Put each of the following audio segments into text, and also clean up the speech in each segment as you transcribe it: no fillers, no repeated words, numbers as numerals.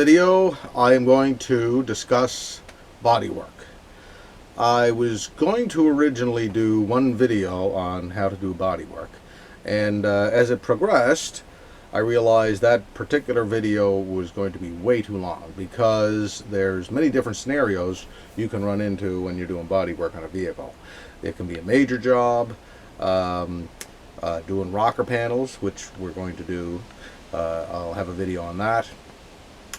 video, I am going to discuss bodywork. I was going to originally do one video on how to do bodywork, and as it progressed, I realized that particular video was going to be way too long because there's many different scenarios you can run into when you're doing bodywork on a vehicle. It can be a major job, doing rocker panels, which we're going to do. I'll have a video on that.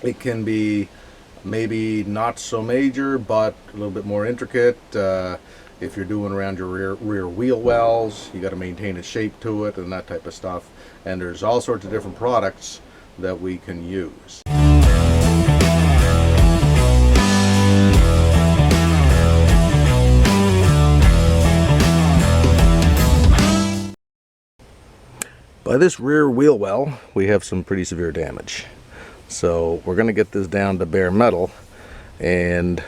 It can be maybe not so major, but a little bit more intricate. If you're doing around your rear wheel wells, you got to maintain a shape to it and that type of stuff. And there's all sorts of different products that we can use. By this rear wheel well, we have some pretty severe damage. So we're going to get this down to bare metal, and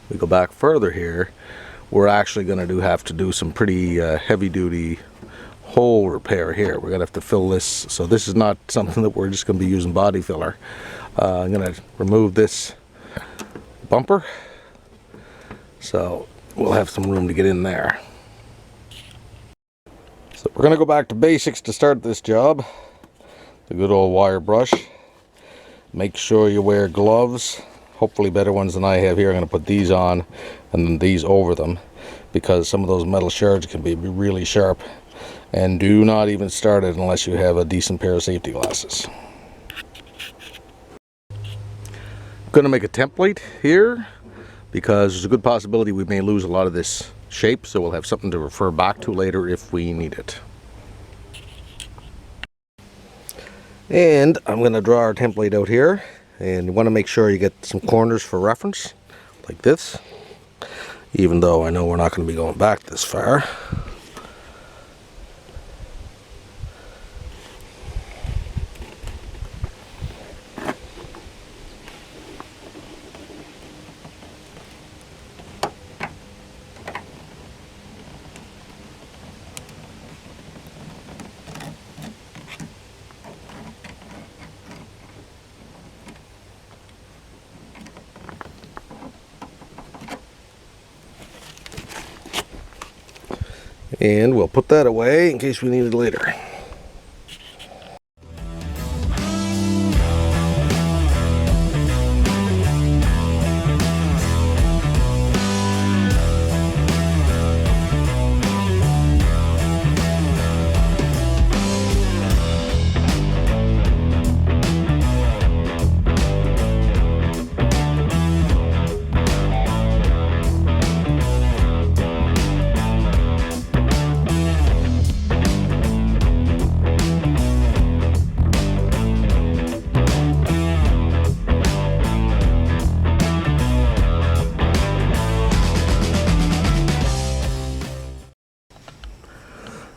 we go back further here, we're actually going to have to do some pretty heavy-duty hole repair here. We're going to have to fill this, so this is not something that we're just going to be using body filler. I'm going to remove this bumper, so we'll have some room to get in there. So we're going to go back to basics to start this job. The good old wire brush. Make sure you wear gloves, hopefully better ones than I have here. I'm going to put these on and then these over them because some of those metal shards can be really sharp. And do not even start it unless you have a decent pair of safety glasses. I'm going to make a template here because there's a good possibility we may lose a lot of this shape, so we'll have something to refer back to later if we need it. And I'm going to draw our template out here, and you want to make sure you get some corners for reference like this, even though I know we're not going to be going back this far. And we'll put that away in case we need it later.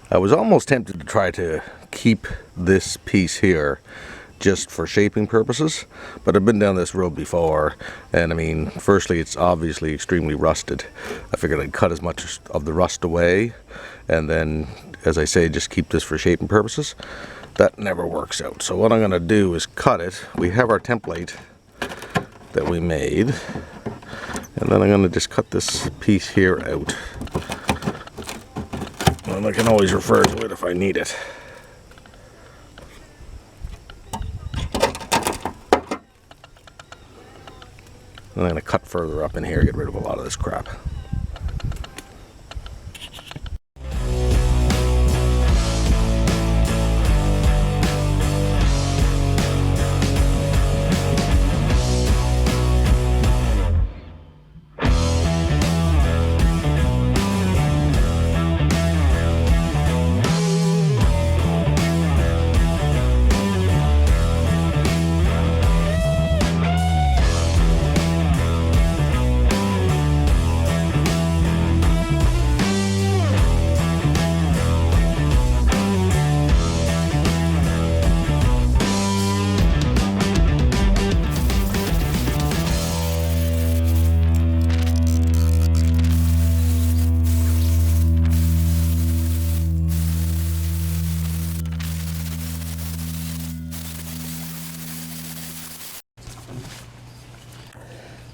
I was almost tempted to try to keep this piece here just for shaping purposes, but I've been down this road before, and I mean, firstly, it's obviously extremely rusted. I figured I'd cut as much of the rust away, and then, as I say, just keep this for shaping purposes. That never works out. So what I'm going to do is cut it. We have our template that we made, and then I'm going to just cut this piece here out. And I can always refer to it if I need it. And I'm going to cut further up in here, get rid of a lot of this crap.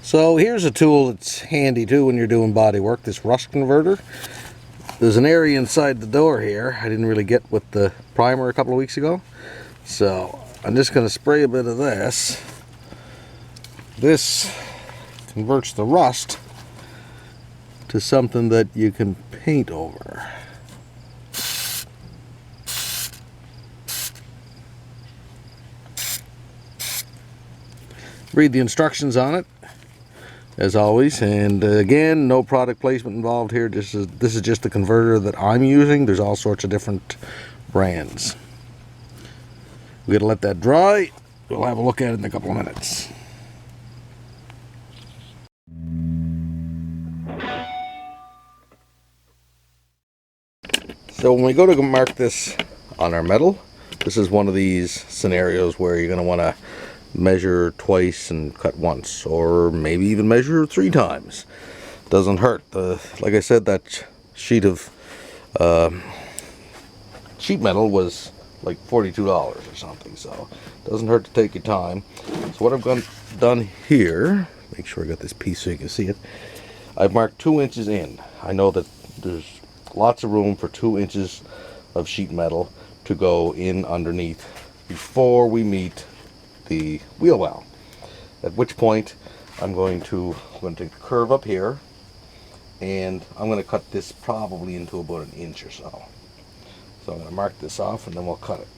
So here's a tool that's handy too when you're doing body work, this rust converter. There's an area inside the door here I didn't really get with the primer a couple of weeks ago. So I'm just going to spray a bit of this. This converts the rust to something that you can paint over. Read the instructions on it, as always, and again, no product placement involved here. This is just the converter that I'm using. There's all sorts of different brands. We're gonna let that dry. We'll have a look at it in a couple of minutes. So when we go to mark this on our metal, this is one of these scenarios where you're going to want to measure twice and cut once, or maybe even measure 3 times. Doesn't hurt. Like I said, that sheet of sheet metal was like $42 or something, so it doesn't hurt to take your time. So what I've done here, make sure I got this piece so you can see it, I've marked 2 inches in. I know that there's lots of room for 2 inches of sheet metal to go in underneath before we meet the wheel well. At which point I'm going to take a curve up here, and I'm going to cut this probably into about 1 inch or so. So I'm going to mark this off and then we'll cut it.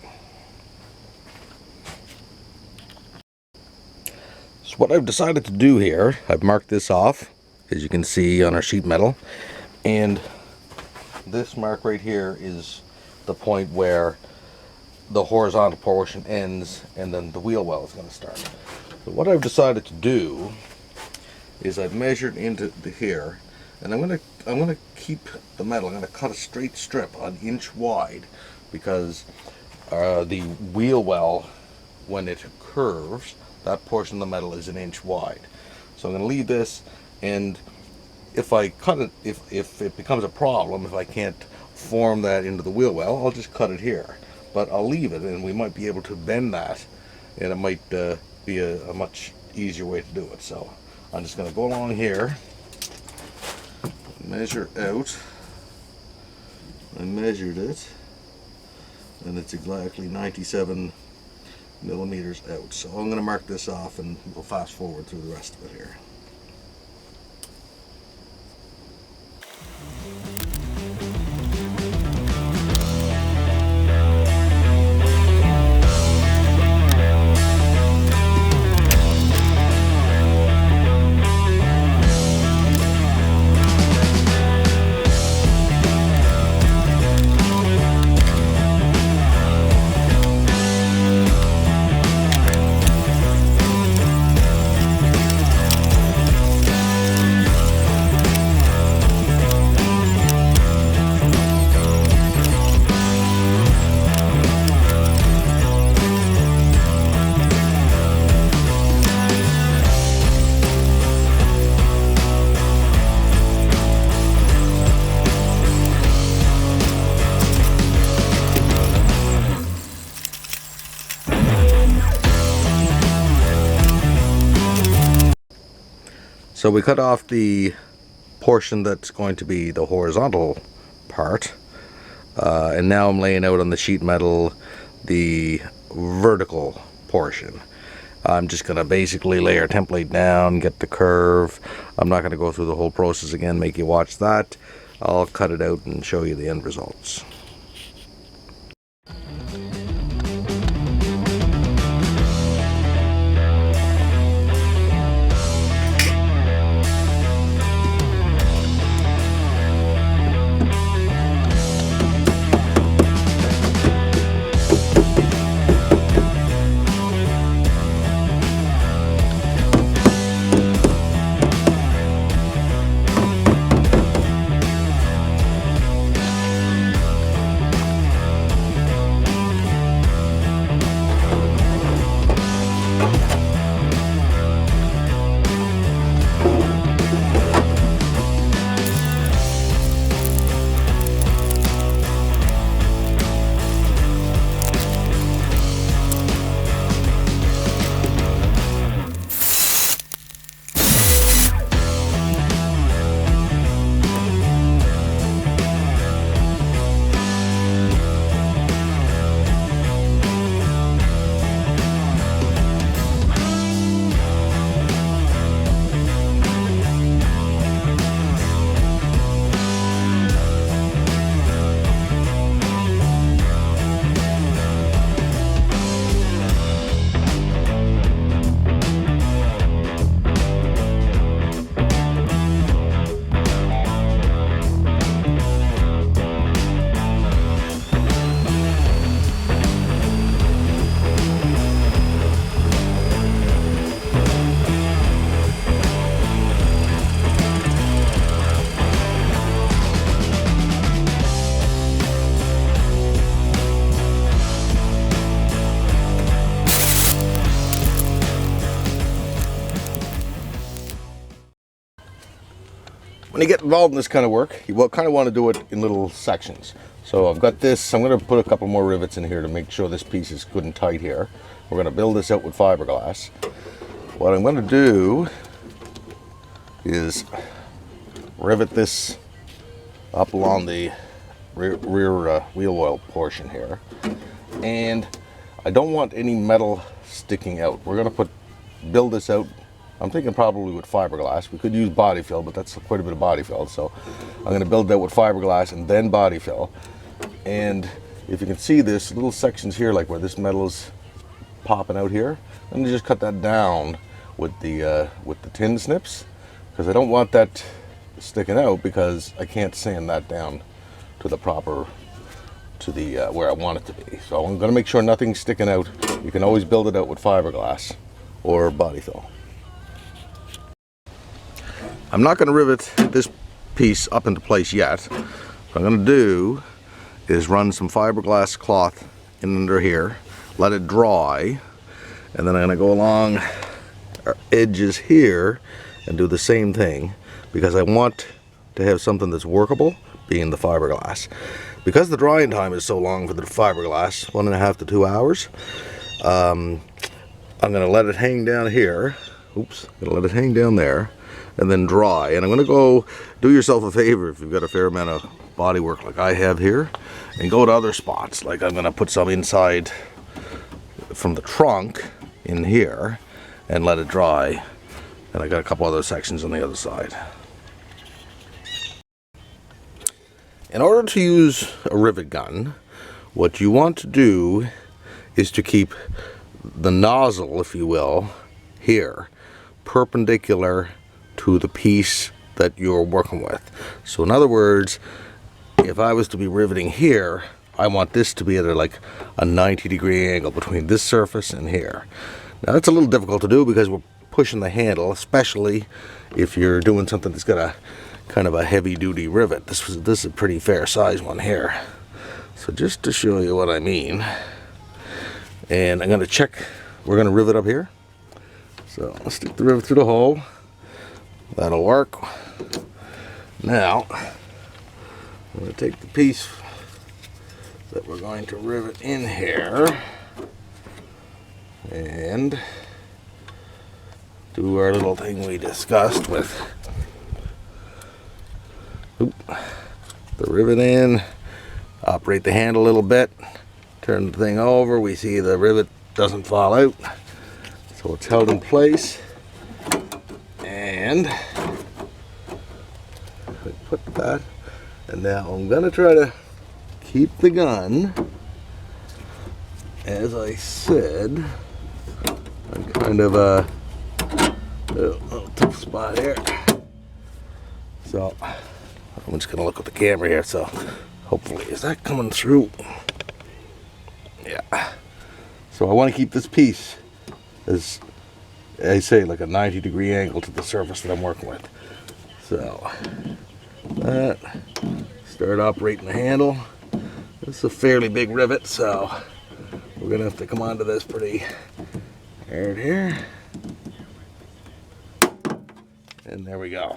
So what I've decided to do here, I've marked this off, as you can see on our sheet metal, and this mark right here is the point where the horizontal portion ends and then the wheel well is going to start. So what I've decided to do is I've measured into here, and I'm going to keep the metal. I'm going to cut a straight strip 1 inch wide, because the wheel well, when it curves, that portion of the metal is 1 inch wide. So I'm going to leave this, and if I cut it, if it becomes a problem, if I can't form that into the wheel well, I'll just cut it here. But I'll leave it, and we might be able to bend that, and it might be a much easier way to do it. So I'm just going to go along here, measure out. I measured it, and it's exactly 97 millimeters out. So I'm going to mark this off, and we'll fast forward through the rest of it here. So we cut off the portion that's going to be the horizontal part, and now I'm laying out on the sheet metal the vertical portion. I'm just going to basically lay our template down, get the curve. I'm not going to go through the whole process again, make you watch that. I'll cut it out and show you the end results. when you get involved in this kind of work, you kind of want to do it in little sections. So I've got this. I'm going to put a couple more rivets in here to make sure this piece is good and tight here. We're going to build this out with fiberglass. What I'm going to do is rivet this up along the rear wheel well portion here, and I don't want any metal sticking out. We're going to build this out. I'm thinking probably with fiberglass. We could use body fill, but that's quite a bit of body fill, so I'm going to build that with fiberglass and then body fill. And if you can see this little sections here, like where this metal is popping out here, I'm going to just cut that down with the tin snips, because I don't want that sticking out, because I can't sand that down to the proper, to the where I want it to be. So I'm going to make sure nothing's sticking out. You can always build it out with fiberglass or body fill. I'm not going to rivet this piece up into place yet. What I'm going to do is run some fiberglass cloth in under here, let it dry, and then I'm going to go along our edges here and do the same thing, because I want to have something that's workable, being the fiberglass. Because the drying time is so long for the fiberglass, 1.5 to 2 hours, I'm going to let it hang down here. Oops, I'm going to let it hang down there and then dry. And I'm going to go, do yourself a favor if you've got a fair amount of bodywork like I have here, and go to other spots. Like I'm going to put some inside from the trunk in here and let it dry. And I got a couple other sections on the other side. In order to use a rivet gun, what you want to do is to keep the nozzle, if you will, here, perpendicular to the piece that you're working with. So in other words, if I was to be riveting here, I want this to be at like a 90-degree angle between this surface and here. Now that's a little difficult to do because we're pushing the handle, especially if you're doing something that's got a kind of a heavy-duty rivet. This is a pretty fair size one here. So just to show you what I mean, and I'm going to check, we're going to rivet up here. So let's stick the rivet through the hole. That'll work. Now, I'm going to take the piece that we're going to rivet in here and do our little thing we discussed with the rivet in, operate the handle a little bit, turn the thing over, we see the rivet doesn't fall out, so it's held in place. And I put that, and now I'm going to try to keep the gun, as I said, on kind of a little tough spot here. So I'm just going to look at the camera here, so hopefully, is that coming through? Yeah. So I want to keep this piece as I say, like a 90-degree angle to the surface that I'm working with. So that, start operating the handle. This is a fairly big rivet, so we're gonna have to come onto this pretty hard here. And there we go.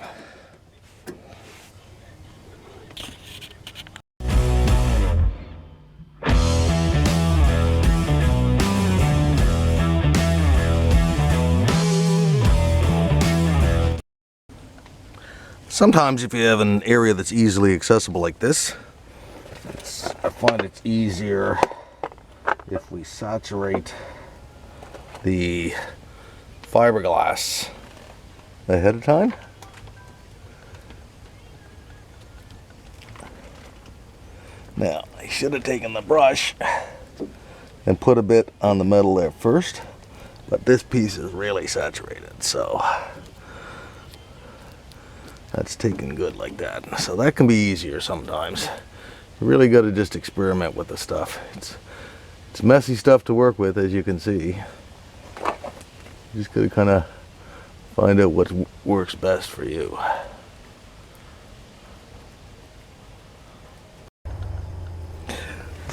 Sometimes if you have an area that's easily accessible like this, I find it's easier if we saturate the fiberglass ahead of time. Now, I should have taken the brush and put a bit on the metal there first, but this piece is really saturated, so that's taken good like that. So that can be easier sometimes. You really got to just experiment with the stuff. It's messy stuff to work with, as you can see. You just got to kind of find out what works best for you.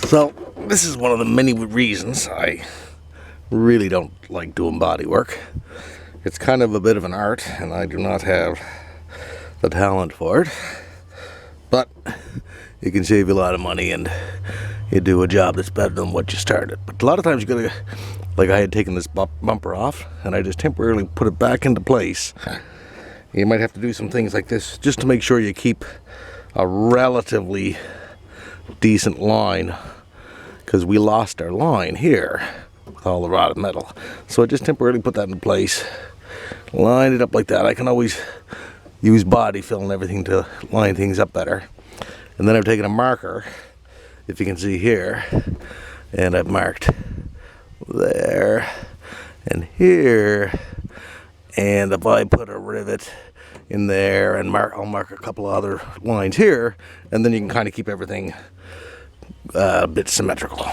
So this is one of the many reasons I really don't like doing body work. It's kind of a bit of an art, and I do not have the talent for it. But it can save you a lot of money and you do a job that's better than what you started. But a lot of times you gotta, like I had taken this bumper off and I just temporarily put it back into place. You might have to do some things like this just to make sure you keep a relatively decent line, because we lost our line here with all the rotted metal. So I just temporarily put that in place, lined it up like that. I can always use body fill and everything to line things up better. And then I've taken a marker, if you can see here, and I've marked there and here. And if I put a rivet in there and I'll mark a couple other lines here, and then you can kind of keep everything a bit symmetrical.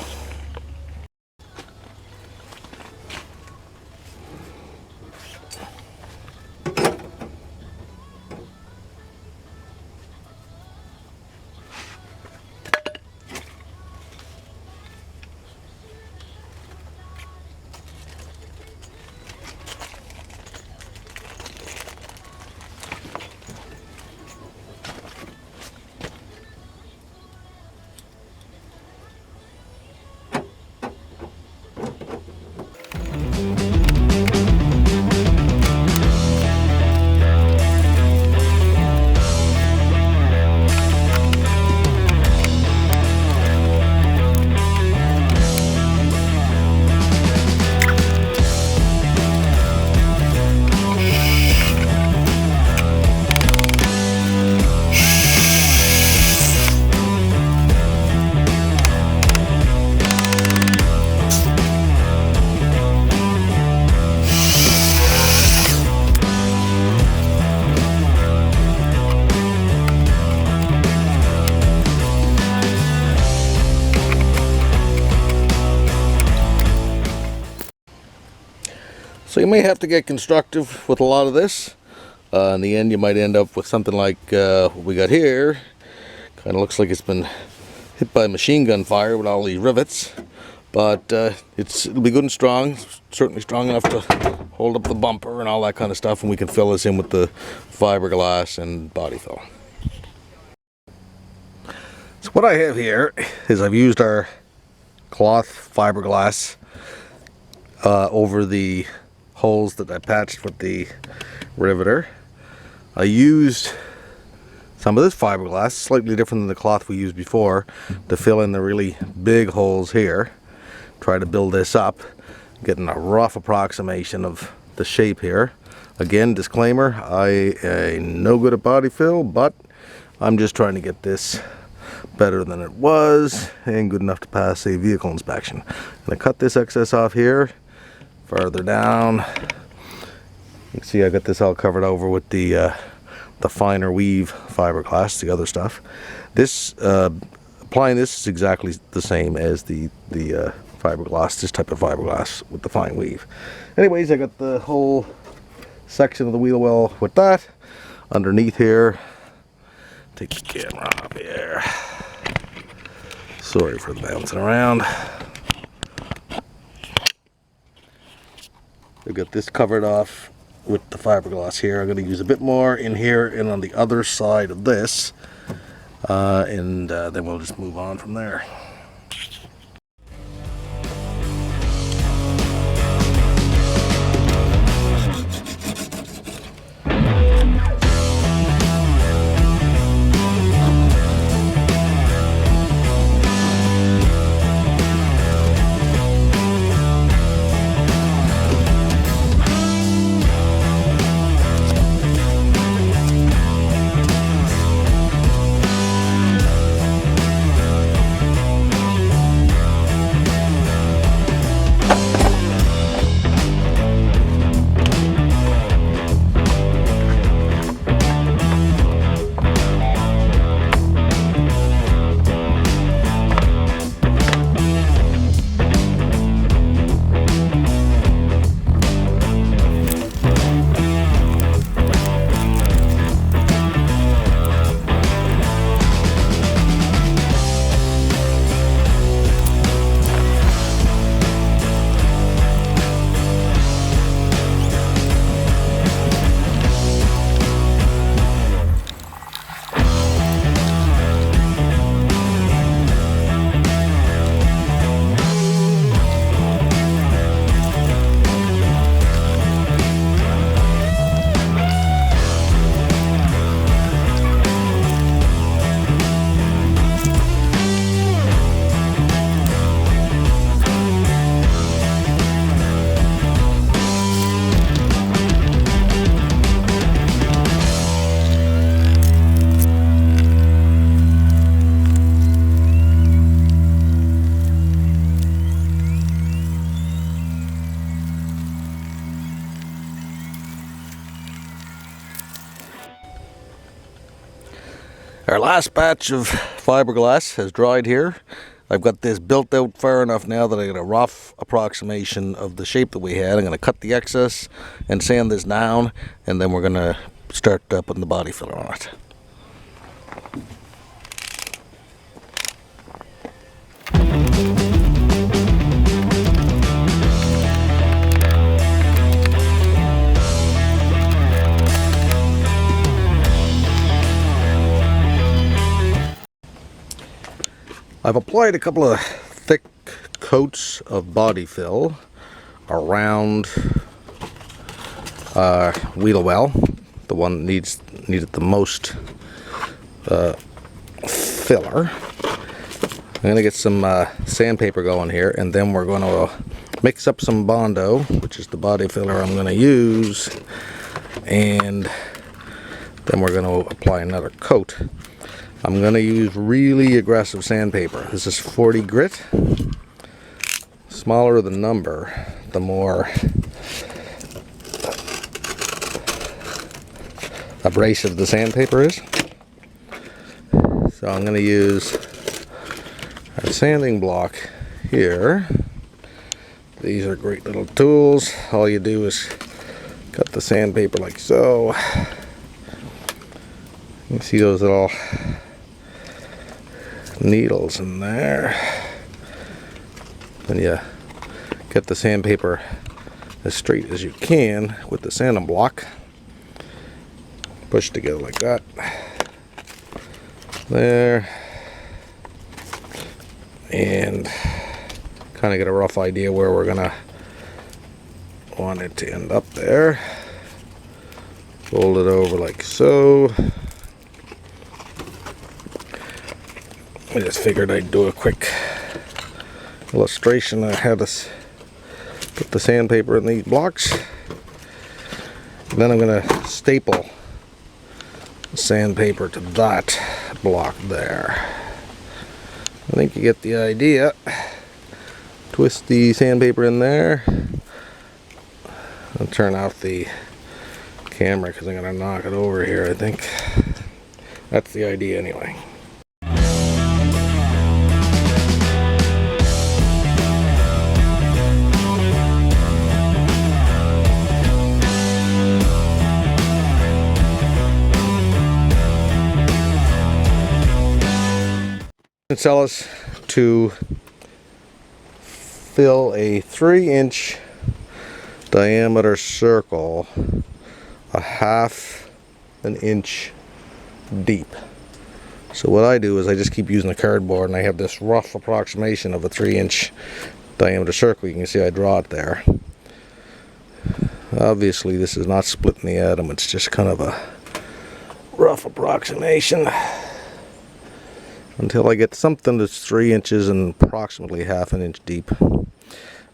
So you may have to get constructive with a lot of this. In the end, you might end up with something like what we got here. Kind of looks like it's been hit by machine gun fire with all these rivets. But it'll be good and strong. Certainly strong enough to hold up the bumper and all that kind of stuff. And we can fill this in with the fiberglass and body fill. So what I have here is I've used our cloth fiberglass over the holes that I patched with the riveter. I used some of this fiberglass, slightly different than the cloth we used before, to fill in the really big holes here. Try to build this up, getting a rough approximation of the shape here. Again, disclaimer, I am no good at body fill, but I'm just trying to get this better than it was and good enough to pass a vehicle inspection. I'm going to cut this excess off here. Further down, you can see I got this all covered over with the finer weave fiberglass, the other stuff. This applying this is exactly the same as the fiberglass, this type of fiberglass with the fine weave. Anyways, I got the whole section of the wheel well with that. Underneath here, take the camera off here. Sorry for the bouncing around. I've got this covered off with the fiberglass here. I'm going to use a bit more in here and on the other side of this, and then we'll just move on from there. Our last batch of fiberglass has dried here. I've got this built out far enough now that I got a rough approximation of the shape that we had. I'm going to cut the excess and sand this down, and then we're going to start putting the body filler on it. I've applied a couple of thick coats of body fill around wheel well, the one that needed the most filler. I'm going to get some sandpaper going here, and then we're going to mix up some Bondo, which is the body filler I'm going to use, and then we're going to apply another coat. I'm going to use really aggressive sandpaper. This is 40 grit. Smaller the number, the more abrasive the sandpaper is. So I'm going to use a sanding block here. These are great little tools. All you do is cut the sandpaper like so. You see those little needles in there. Then you get the sandpaper as straight as you can with the sanding block. Push together like that. There. And kind of get a rough idea where we're gonna want it to end up there. Fold it over like so. I just figured I'd do a quick illustration on how to put the sandpaper in these blocks. And then I'm going to staple the sandpaper to that block there. I think you get the idea. Twist the sandpaper in there. I'll turn off the camera because I'm going to knock it over here, I think. That's the idea anyway. Tell us to fill a 3-inch diameter circle a half an inch deep. So what I do is I just keep using the cardboard, and I have this rough approximation of a 3-inch diameter circle. You can see I draw it there. Obviously this is not splitting the atom, it's just kind of a rough approximation until I get something that's 3 inches and approximately half an inch deep,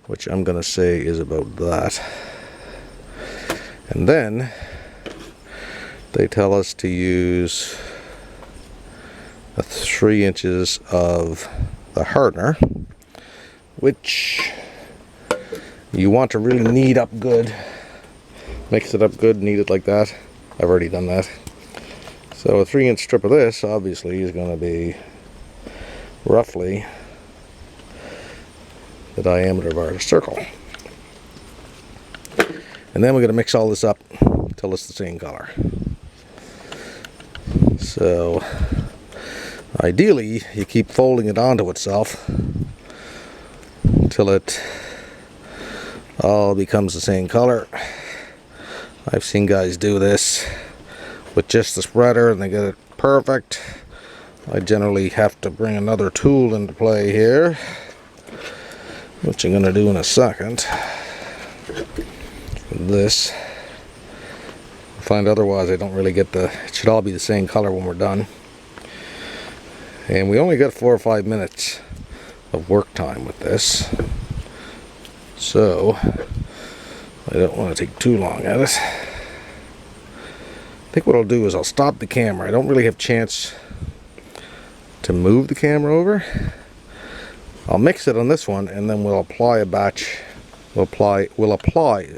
which I'm gonna say is about that. And then they tell us to use 3 inches of the hardener, which you want to really knead up good. Mix it up good, knead it like that. I've already done that. So a 3-inch strip of this obviously is going to be roughly the diameter of our circle. And then we're going to mix all this up until it's the same color. So ideally you keep folding it onto itself until it all becomes the same color. I've seen guys do this with just the spreader and they get it perfect. I generally have to bring another tool into play here, which I'm going to do in a second. This, I find otherwise I don't really get it should all be the same color when we're done. And we only got 4 or 5 minutes of work time with this, so I don't want to take too long at it. I think what I'll do is I'll stop the camera. I don't really have a chance to move the camera over. I'll mix it on this one, and then we'll apply a batch. We'll apply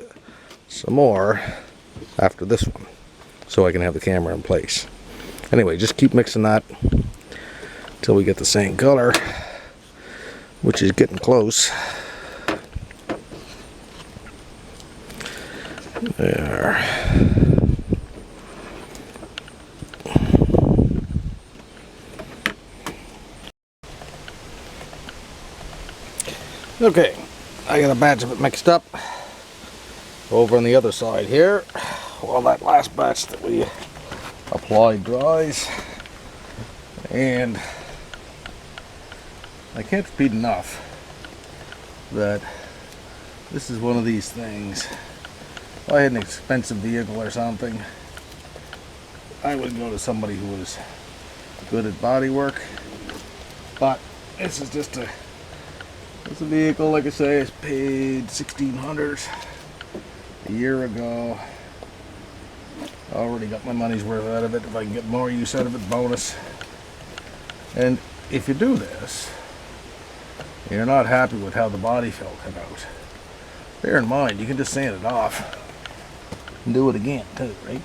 some more after this one, so I can have the camera in place. Anyway, just keep mixing that until we get the same color, which is getting close. There. Okay, I got a batch of it mixed up over on the other side here while that last batch that we applied dries. And I can't repeat enough that this is one of these things. If I had an expensive vehicle or something, I would go to somebody who was good at bodywork, but this is just a vehicle, like I say, I paid $1,600 a year ago. Already got my money's worth out of it. If I can get more use out of it, bonus. And if you do this, you're not happy with how the body fill came out, bear in mind you can just sand it off and do it again too, right?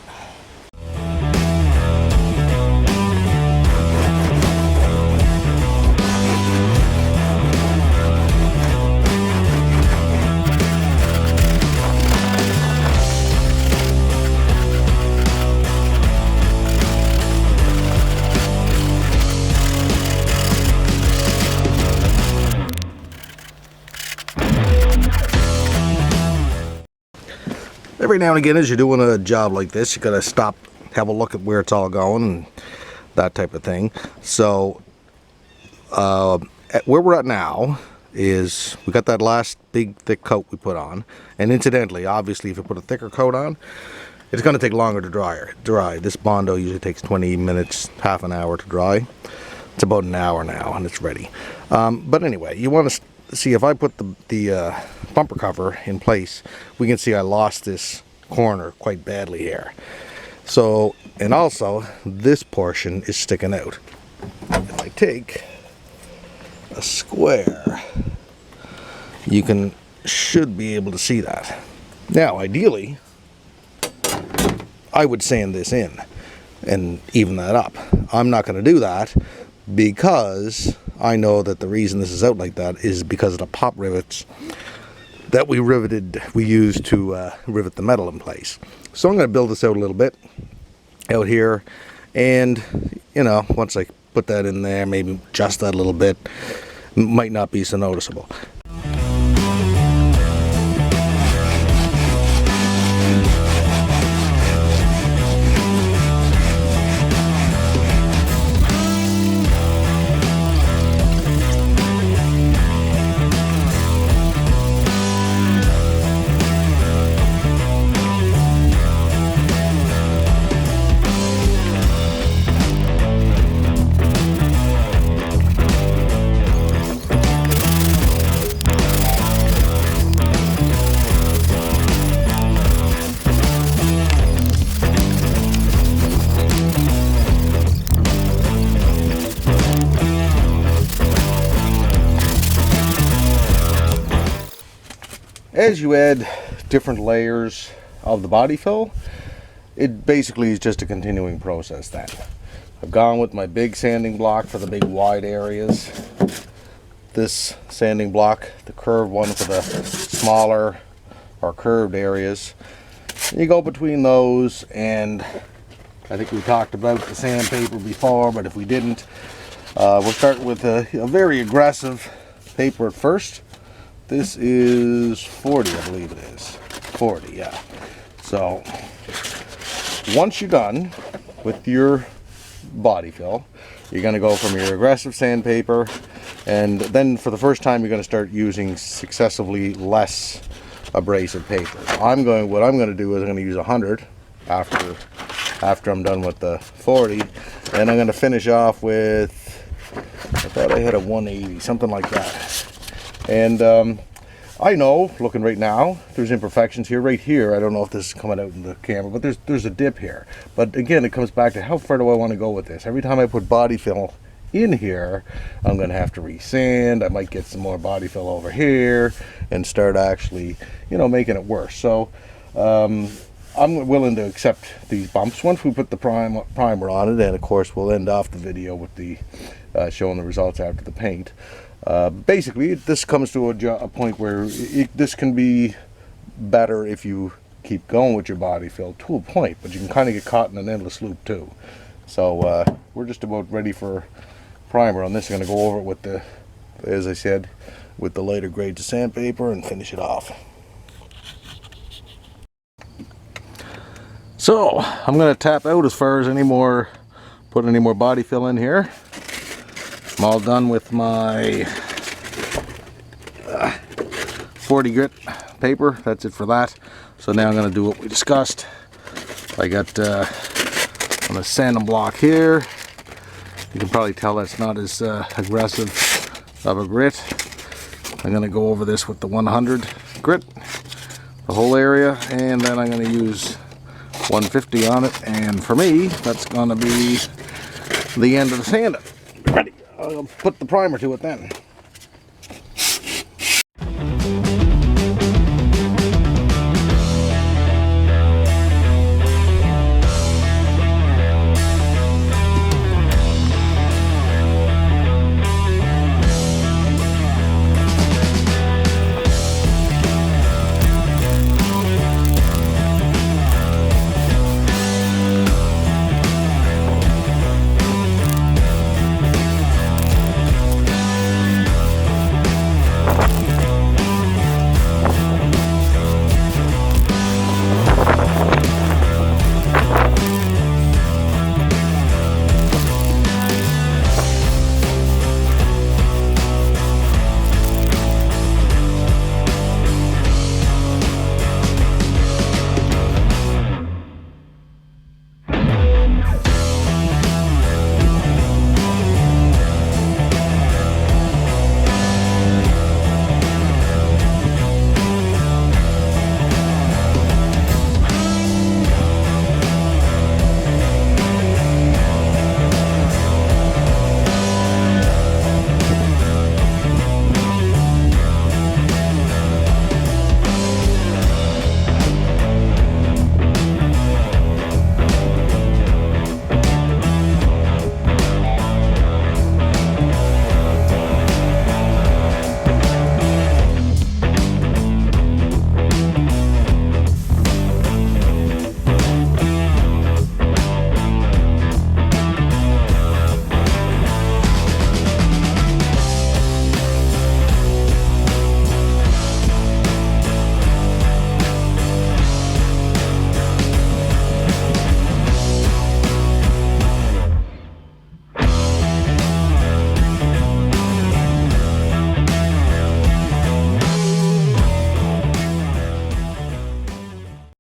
Every now and again, as you're doing a job like this, you gotta stop, have a look at where it's all going and that type of thing. So where we're at now is we got that last big thick coat we put on, and incidentally, obviously if you put a thicker coat on, it's going to take longer to dry. This Bondo usually takes 20 minutes, half an hour to dry. It's about an hour now and it's ready. But anyway, you want to see, if I put the bumper cover in place, we can see I lost this corner quite badly here. So, and also this portion is sticking out. If I take a square, you should be able to see that. Now, ideally, I would sand this in and even that up. I'm not going to do that because I know that the reason this is out like that is because of the pop rivets that we used to rivet the metal in place. So I'm going to build this out a little bit out here, and you know, once I put that in there, maybe just that a little bit, might not be so noticeable. As you add different layers of the body fill, it basically is just a continuing process then. I've gone with my big sanding block for the big wide areas. This sanding block, the curved one for the smaller or curved areas. And you go between those, and I think we talked about the sandpaper before, but if we didn't, we'll start with a very aggressive paper at first. This is 40, I believe it is. 40, yeah. So, once you're done with your body fill, you're going to go from your aggressive sandpaper, and then for the first time you're going to start using successively less abrasive paper. What I'm going to do is I'm going to use 100 after I'm done with the 40, and I'm going to finish off with, I thought I had a 180, something like that. And I know, looking right now, there's imperfections here. Right here, I don't know if this is coming out in the camera, but there's a dip here. But again, it comes back to how far do I want to go with this? Every time I put body fill in here, I'm going to have to resand. I might get some more body fill over here and start actually, you know, making it worse. So I'm willing to accept these bumps once we put the primer on it, and of course we'll end off the video with the showing the results after the paint. Basically, this comes to a point where this can be better if you keep going with your body fill to a point, but you can kind of get caught in an endless loop too. So we're just about ready for primer on this. I'm going to go over it with the, as I said, with the lighter grades of sandpaper and finish it off. So I'm going to tap out as far as put any more body fill in here. I'm all done with my 40 grit paper. That's it for that. So now I'm going to do what we discussed. I got on the sanding block here. You can probably tell that's not as aggressive of a grit. I'm going to go over this with the 100 grit, the whole area, and then I'm going to use 150 on it, and for me that's going to be the end of the sanding. Ready. I'll put the primer to it then.